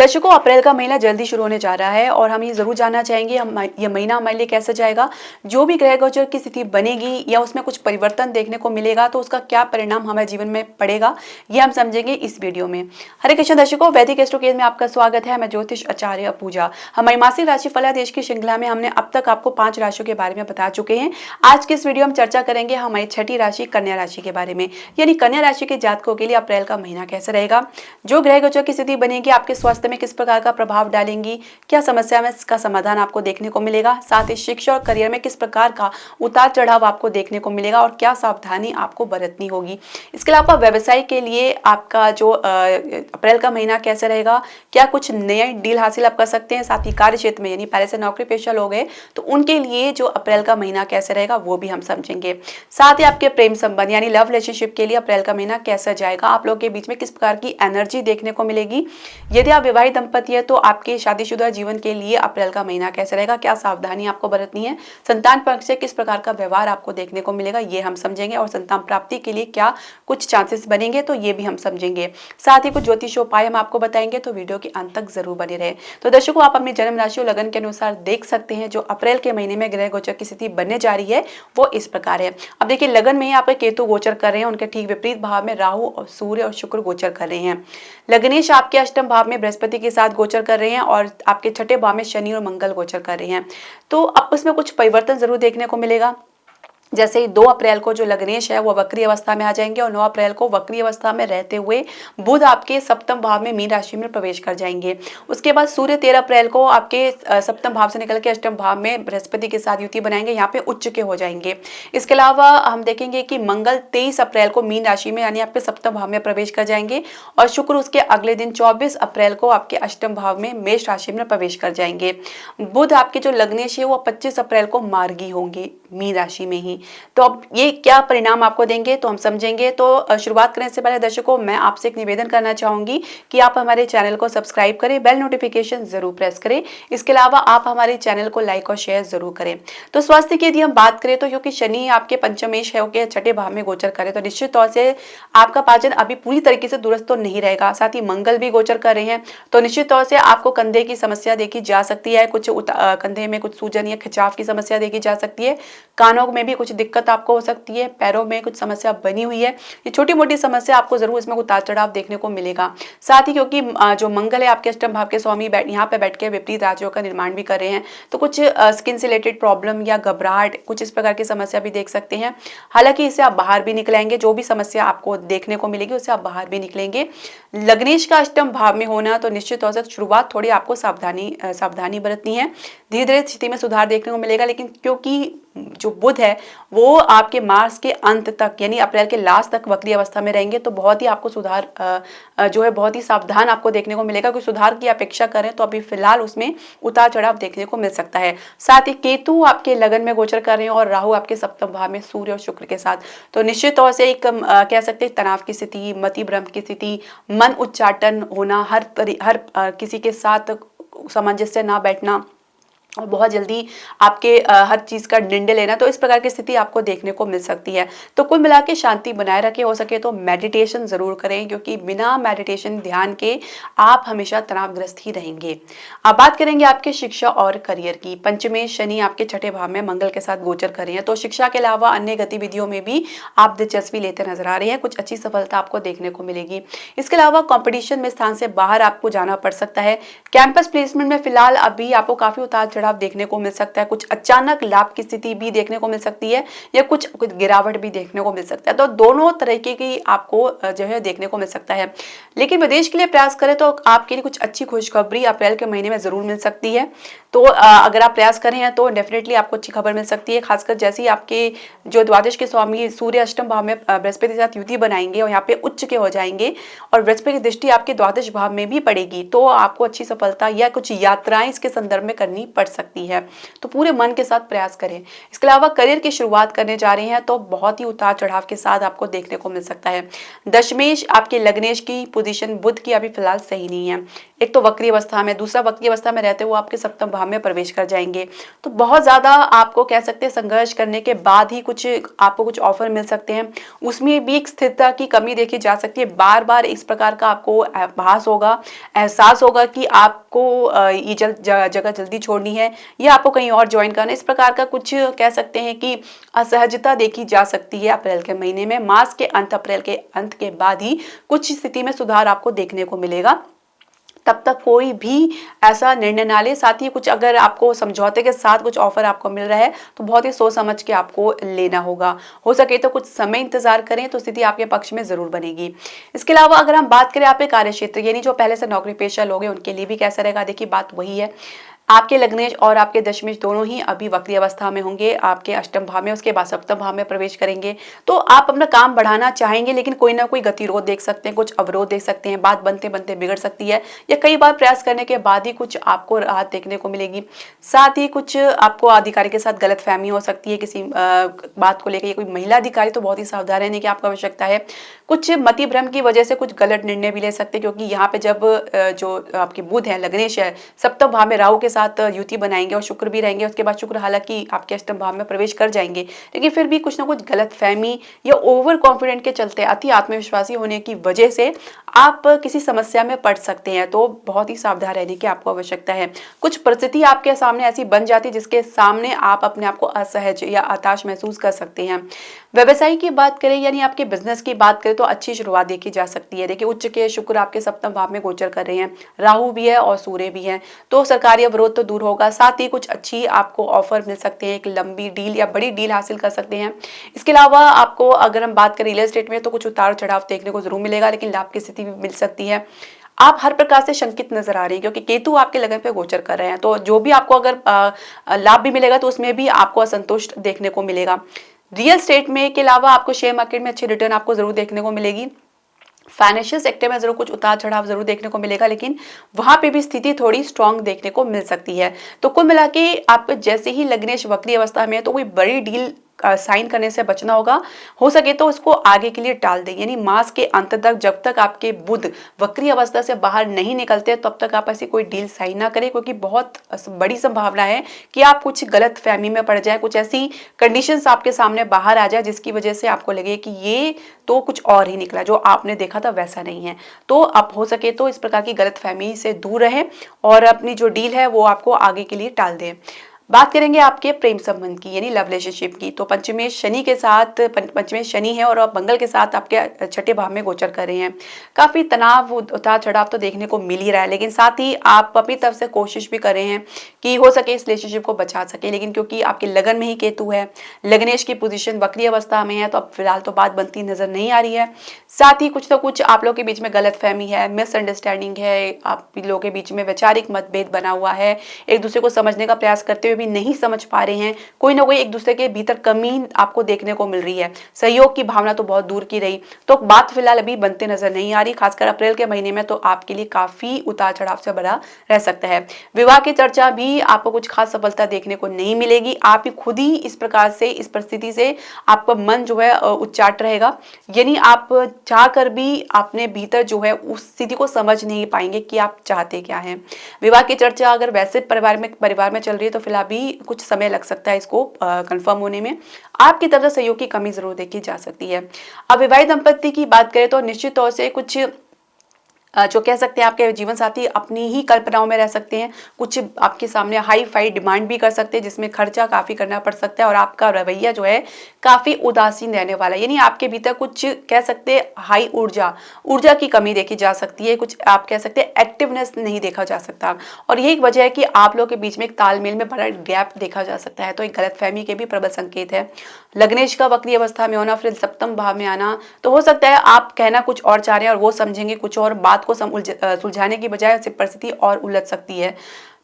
दर्शकों, अप्रैल का महीना जल्दी शुरू होने जा रहा है और हम ये जरूर जानना चाहेंगे ये महीना हमारे लिए कैसा जाएगा। जो भी ग्रह गोचर की स्थिति बनेगी या उसमें कुछ परिवर्तन देखने को मिलेगा तो उसका क्या परिणाम हमारे जीवन में पड़ेगा, ये हम समझेंगे इस वीडियो में। हरे कृष्ण दर्शकों, वैदिक एस्ट्रोकेज में आपका स्वागत है। मैं ज्योतिष आचार्य पूजा। हमारी मासिक राशि फलादेश की श्रृंखला में हमने अब तक आपको 5 राशियों के बारे में बता चुके हैं। आज की इस वीडियो में चर्चा करेंगे हमारी छठी राशि कन्या राशि के बारे में। यानी कन्या राशि के जातकों के लिए अप्रैल का महीना कैसा रहेगा, जो ग्रह गोचर की स्थिति बनेगी आपके स्वास्थ्य में किस प्रकार का प्रभाव डालेंगी, क्या समस्या में इसका समाधान आपको देखने को मिलेगा, साथ ही शिक्षा और करियर में किस प्रकार का उतार चढ़ाव आपको देखने को मिलेगा और क्या सावधानी आपको बरतनी होगी। इसके अलावा व्यवसाय के लिए आपका जो अप्रैल का महीना कैसे रहेगा, क्या कुछ नए डील हासिल आप कर सकते हैं, साथ ही कार्य क्षेत्र में यानी पहले से नौकरी पेशा लोग हैं तो उनके लिए जो अप्रैल का महीना कैसे रहेगा वो भी हम समझेंगे। साथ ही आपके प्रेम संबंध यानी लव रिलेशनशिप के लिए अप्रैल का महीना कैसा जाएगा, आप लोगों के बीच में किस प्रकार की एनर्जी देखने को मिलेगी। यदि आप विवाहित दंपति है तो आपके शादीशुदा जीवन के लिए अप्रैल का महीना कैसा रहेगा, क्या सावधानी आपको बरतनी है, संतान पक्ष से किस प्रकार का व्यवहार आपको देखने को मिलेगा ये हम समझेंगे और संतान प्राप्ति के लिए क्या कुछ चांसेस बनेंगे तो ये भी हम समझेंगे। साथ ही कुछ ज्योतिष उपाय हम आपको बताएंगे तो वीडियो के अंत तक जरूर बने रहे। तो दर्शकों, आप अपनी जन्म राशि और लगन के अनुसार देख सकते हैं जो अप्रैल के महीने में ग्रह गोचर की स्थिति बनने जा रही है वो इस प्रकार है। अब देखिए, लगन में यहाँ पे केतु गोचर कर रहे हैं, उनके ठीक विपरीत भाव में राहु और सूर्य और शुक्र गोचर कर रहे हैं। लग्नेश आपके अष्टम भाव में बृहस्पति के साथ गोचर कर रहे हैं और आपके छठे भाव में शनि और मंगल गोचर कर रहे हैं। तो अब उसमें कुछ परिवर्तन जरूर देखने को मिलेगा। जैसे ही 2 अप्रैल को जो लग्नेश है वो वक्री अवस्था में आ जाएंगे और 9 अप्रैल को वक्री अवस्था में रहते हुए बुध आपके सप्तम भाव में मीन राशि में प्रवेश कर जाएंगे। उसके बाद सूर्य 13 अप्रैल को आपके सप्तम भाव से निकल के अष्टम भाव में बृहस्पति के साथ युति बनाएंगे, यहाँ पे उच्च के हो जाएंगे। इसके अलावा हम देखेंगे कि मंगल 23 अप्रैल को मीन राशि में यानी आपके सप्तम भाव में प्रवेश कर जाएंगे और शुक्र उसके अगले दिन 24 अप्रैल को आपके अष्टम भाव में मेष राशि में प्रवेश कर जाएंगे। बुध आपके जो लग्नेश है वो 25 अप्रैल को मार्गी होंगे मीन राशि में ही। तो अब ये क्या परिणाम आपको देंगे तो हम समझेंगे। तो शुरुआत करने से पहले दर्शकों, मैं आपसे एक निवेदन करना चाहूंगी कि आप हमारे चैनल को सब्सक्राइब करें, बेल नोटिफिकेशन जरूर प्रेस करें। इसके अलावा आप हमारे चैनल को लाइक और शेयर जरूर करें। तो स्वास्थ्य की यदि हम बात करें तो क्योंकि शनि आपके पंचमेश है के छठे भाव में गोचर करे तो निश्चित तौर से आपका पाचन अभी पूरी तरीके से दुरुस्त तो नहीं रहेगा। साथ ही मंगल भी गोचर कर रहे हैं तो निश्चित तौर से आपको कंधे की समस्या देखी जा सकती है, कुछ कंधे में कुछ सूजन या खिंचाव की समस्या देखी जा सकती है, कानों में भी कुछ दिक्कत आपको हो सकती है, पैरों में कुछ समस्या बनी हुई है। ये छोटी मोटी समस्या आपको जरूर इसमें उतार चढ़ाव देखने को मिलेगा। साथ ही क्योंकि जो मंगल है आपके अष्टम भाव के स्वामी यहाँ पे बैठ के विपरीत राज्यों का निर्माण भी कर रहे हैं तो कुछ स्किन से रिलेटेड प्रॉब्लम या घबराहट कुछ इस प्रकार की समस्या भी देख सकते हैं। हालांकि इससे आप बाहर भी निकलेंगे, जो भी समस्या आपको देखने को मिलेगी उससे आप बाहर भी निकलेंगे। लग्नेश का अष्टम भाव में होना तो निश्चित तौर से शुरुआत थोड़ी आपको सावधानी बरतनी है। धीरे धीरे स्थिति में सुधार देखने को मिलेगा, लेकिन क्योंकि जो बुध है वो आपके मार्च के अंत तक यानी अप्रैल के लास्ट तक वक्री अवस्था में रहेंगे तो बहुत ही आपको सुधार जो है बहुत ही सावधान आपको देखने को मिलेगा। कोई सुधार की अपेक्षा करें तो अभी फिलहाल उसमें उतार चढ़ाव देखने को मिल सकता है। साथ ही केतु आपके लगन में गोचर कर रहे हैं और राहु आपके सप्तम भाव में सूर्य और शुक्र के साथ, तो निश्चित तौर से एक कह सकते हैं तनाव की स्थिति, मति भ्रम की स्थिति, मन उच्चाटन होना, हर किसी के साथ सामंजस्य ना बैठना और बहुत जल्दी आपके हर चीज का निर्णय लेना, तो इस प्रकार की स्थिति आपको देखने को मिल सकती है। तो कुल मिला के शांति बनाए रखें, हो सके तो मेडिटेशन जरूर करें क्योंकि बिना मेडिटेशन ध्यान के आप हमेशा तनावग्रस्त ही रहेंगे। अब बात करेंगे आपके शिक्षा और करियर की। पंचमेश शनि आपके छठे भाव में मंगल के साथ गोचर कर रहे हैं तो शिक्षा के अलावा अन्य गतिविधियों में भी आप दिलचस्पी लेते नजर आ रहे हैं, कुछ अच्छी सफलता आपको देखने को मिलेगी। इसके अलावा कॉम्पिटिशन में स्थान से बाहर आपको जाना पड़ सकता है। कैंपस प्लेसमेंट में फिलहाल अभी आपको काफी उतार चढ़ाव देखने को मिल सकता है, कुछ अचानक लाभ की स्थिति भी देखने को मिल सकती है या कुछ गिरावट भी देखने को मिल सकता है। तो दोनों तरीके की आपको जो है देखने को मिल सकता है। लेकिन विदेश के लिए प्रयास करें तो आपके लिए कुछ अच्छी खुशखबरी अप्रैल के महीने में जरूर मिल सकती है। तो अगर आप प्रयास करें हैं तो डेफिनेटली आपको अच्छी खबर मिल सकती है, खासकर जैसे ही आपके जो द्वादश के स्वामी सूर्य अष्टम भाव में बृहस्पति के साथ युति बनाएंगे और यहाँ पे उच्च के हो जाएंगे और बृहस्पति की दृष्टि आपके द्वादश भाव में भी पड़ेगी तो आपको अच्छी सफलता या कुछ यात्राएं इसके संदर्भ में करनी पड़ सकती है। तो पूरे मन के साथ प्रयास करें। इसके अलावा करियर की शुरुआत करने जा रहे हैं तो बहुत ही उतार चढ़ाव के साथ आपको देखने को मिल सकता है। दशमेश आपके लग्नेश की पोजीशन बुध की अभी फिलहाल सही नहीं है। एक तो वक्री अवस्था में, दूसरा वक्री अवस्था में रहते हुए वो आपके सप्तम भाव में प्रवेश कर जाएंगे। तो बहुत ज़्यादा आपको कह सकते हैं संघर्ष करने के बाद ही कुछ आपको कुछ ऑफर मिल सकते हैं। उसमें भी एक स्थिरता की कमी देखी जा सकती है। बार बार इस प्रकार का आपको आभास होगा, एहसास होगा कि आपको ये जगह जल्दी छोड़नी है या आपको कहीं और ज्वाइन करना है। इस प्रकार का कुछ कह सकते हैं कि असहजता देखी जा सकती है अप्रैल के महीने में। मास के अंत, अप्रैल के अंत के बाद ही कुछ स्थिति में सुधार आपको देखने को मिलेगा। तब तक कोई भी ऐसा निर्णय ना ले। साथ ही कुछ अगर आपको समझौते के साथ कुछ ऑफर आपको मिल रहा है तो बहुत ही सोच समझ के आपको लेना होगा। हो सके तो कुछ समय इंतजार करें तो स्थिति आपके पक्ष में जरूर बनेगी। इसके अलावा अगर हम बात करें आपके कार्य क्षेत्र, यानी जो पहले से नौकरी पेशा लोग हैं उनके लिए भी कैसा रहेगा, देखिए बात वही है। आपके लग्नेश और आपके दशमेश दोनों ही अभी वक्री अवस्था में होंगे। आपके अष्टम भाव में, उसके बाद सप्तम भाव में प्रवेश करेंगे। तो आप अपना काम बढ़ाना चाहेंगे लेकिन कोई ना कोई गतिरोध देख सकते हैं, कुछ अवरोध देख सकते हैं, बात बनते बनते बिगड़ सकती है या कई बार प्रयास करने के बाद ही कुछ आपको राहत देखने को मिलेगी। साथ ही कुछ आपको अधिकारी के साथ गलतफहमी हो सकती है किसी बात को लेकर। कोई महिला अधिकारी तो बहुत ही सावधान रहने की आपको आवश्यकता है। कुछ मति भ्रम की वजह से कुछ गलत निर्णय भी ले सकते हैं, क्योंकि यहाँ पे जब जो आपके बुध है, लग्नेश है, सप्तम भाव में राहु के साथ युति बनाएंगे और शुक्र भी रहेंगे। उसके बाद शुक्र हालांकि आपके अष्टम भाव में प्रवेश कर जाएंगे, लेकिन फिर भी कुछ ना कुछ गलतफहमी या ओवर कॉन्फिडेंट के चलते, अति आत्मविश्वासी होने की वजह से आप किसी समस्या में पड़ सकते हैं। तो बहुत ही सावधान रहने की आपको आवश्यकता है। कुछ परिस्थिति आपके सामने ऐसी बन जाती है जिसके सामने आप अपने आप को असहज या हताश महसूस कर सकते हैं। व्यवसाय की बात करें यानी आपके बिजनेस की बात करें तो अच्छी शुरुआत देखी जा सकती है। देखिए उच्च के शुक्र आपके सप्तम भाव में गोचर कर रहे हैं, राहु भी है और सूर्य भी है, तो सरकारी अवरोध तो दूर होगा। साथ ही कुछ अच्छी आपको ऑफर मिल सकते हैं, एक लंबी डील या बड़ी डील हासिल कर सकते हैं। इसके अलावा आपको अगर हम बात करें रियल एस्टेट में तो कुछ उतार चढ़ाव देखने को जरूर मिलेगा, लेकिन लाभ की स्थिति भी मिल सकती है। आप हर प्रकार से शंकित नजर आ रही है क्योंकि केतु आपके लगन पे गोचर कर रहे हैं। तो जो भी आपको अगर लाभ भी मिलेगा तो उसमें भी आपको असंतुष्ट देखने को मिलेगा। रियल एस्टेट में के अलावा आपको शेयर मार्केट में अच्छी रिटर्न आपको जरूर देखने को मिलेगी। फाइनेंशियल सेक्टर में जरूर कुछ उतार चढ़ाव जरूर देखने को मिलेगा, लेकिन वहां पे भी स्थिति थोड़ी स्ट्रांग देखने को मिल सकती है। तो कुल मिला के आप जैसे ही लग्नेश वक्री अवस्था में है तो कोई बड़ी डील साइन करने से बचना होगा। हो सके तो उसको आगे के लिए टाल दें, यानी मास के अंत तक जब तक आपके बुध वक्री अवस्था से बाहर नहीं निकलते तब तक आप ऐसी कोई डील साइन ना करें, क्योंकि बहुत बड़ी संभावना है कि आप कुछ गलत फहमी में पड़ जाए, कुछ ऐसी कंडीशंस आपके सामने बाहर आ जाए जिसकी वजह से आपको लगे कि ये तो कुछ और ही निकला, जो आपने देखा था वैसा नहीं है। तो आप हो सके तो इस प्रकार की गलत फहमी से दूर रहें और अपनी जो डील है वो आपको आगे के लिए टाल दें। बात करेंगे आपके प्रेम संबंध की यानी लव रिलेशनशिप की, तो पंचमेश शनि के साथ, पंचमेश शनि है और मंगल के साथ आपके छठे भाव में गोचर कर रहे हैं। काफी तनाव, उतार चढ़ाव तो देखने को मिल ही रहा है, लेकिन साथ ही आप अपनी तरफ से कोशिश भी कर रहे हैं कि हो सके इस रिलेशनशिप को बचा सके, लेकिन क्योंकि आपके लगन में ही केतु है, लग्नेश की पोजीशन वक्री अवस्था में है, तो अब फिलहाल तो बात बनती नजर नहीं आ रही है। साथ ही कुछ ना कुछ आप लोगों के बीच में गलतफहमी है, मिसअंडरस्टैंडिंग है, आप लोगों के बीच में वैचारिक मतभेद बना हुआ है, एक दूसरे को समझने का प्रयास करते हुए भी नहीं समझ पा रहे हैं, कोई ना कोई एक दूसरे के भीतर कमी आपको देखने को मिल रही है, सहयोग की भावना तो बहुत दूर की रही। तो बात फिलहाल अभी बनते नजर नहीं आ रही, खासकर अप्रैल के महीने में तो आपके लिए काफी उतार चढ़ाव से भरा रह सकता है। विवाह की चर्चा भी आपको कुछ खास सफलता देखने को नहीं मिलेगी। आप ही खुद ही इस प्रकार से, इस परिस्थिति से आपका मन जो है उच्चाट रहेगा, यानी आप चाह कर भी अपने भीतर जो है उस स्थिति को समझ नहीं पाएंगे कि आप चाहते क्या हैं। विवाह की चर्चा अगर वैसे परिवार में चल रही है तो फिलहाल भी कुछ समय लग सकता है इसको कंफर्म होने में। आपकी तरफ से सहयोग की कमी जरूर देखी जा सकती है। अब विवाहित दंपत्ति की बात करें तो निश्चित तौर से कुछ जो कह सकते हैं आपके जीवन साथी अपनी ही कल्पनाओं में रह सकते हैं, कुछ आपके सामने हाई फाई डिमांड भी कर सकते हैं जिसमें खर्चा काफी करना पड़ सकता है और आपका रवैया जो है काफी उदासीन रहने वाला है, यानी आपके भीतर कुछ कह सकते हैं हाई ऊर्जा की कमी देखी जा सकती है, कुछ आप कह सकते हैं एक्टिवनेस नहीं देखा जा सकता और यही वजह है कि आप लोगों के बीच में एक तालमेल में बड़ा गैप देखा जा सकता है। तो एक गलतफहमी के भी प्रबल संकेत है। लग्नेश का वक्री अवस्था में होना, फिर सप्तम भाव में आना, तो हो सकता है आप कहना कुछ और चाह रहे हैं और वो समझेंगे कुछ और, बात को सुलझाने की बजाय परिस्थिति और उलझ सकती है।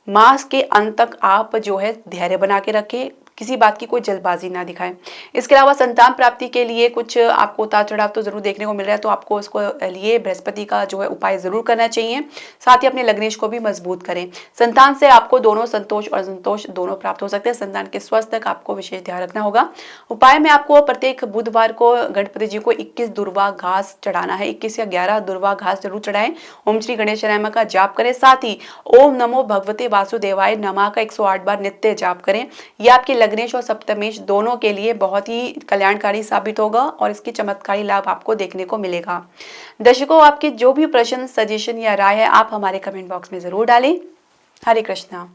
मास के अंत तक आप जो है धैर्य बना के रखें, किसी बात की कोई जल्दबाजी ना दिखाएं। इसके अलावा संतान प्राप्ति के लिए कुछ आपको उतार चढ़ाव तो जरूर देखने को मिल रहा है, तो आपको उसको लिए बृहस्पति का जो है उपाय जरूर करना चाहिए। साथ ही अपने लग्नेश को भी मजबूत करें। संतान से आपको दोनों संतोष और असंतोष दोनों प्राप्त हो सकते हैं। संतान के स्वास्थ्य का आपको विशेष ध्यान रखना होगा। उपाय में आपको प्रत्येक बुधवार को गणपति जी को 21 दुर्वा घास चढ़ाना है। 21 या 11 दुर्वा घास जरूर चढ़ाएं। ओम श्री गणेश नमः का जाप करें। साथ ही ओम नमो भगवते वासुदेवाय नमः का 108 बार नित्य जाप करें। यह आपके लग्नेश और सप्तमेश दोनों के लिए बहुत ही कल्याणकारी साबित होगा और इसकी चमत्कारी लाभ आपको देखने को मिलेगा। दर्शकों, आपके जो भी प्रश्न, सजेशन या राय है, आप हमारे कमेंट बॉक्स में जरूर डालें। हरे कृष्णा।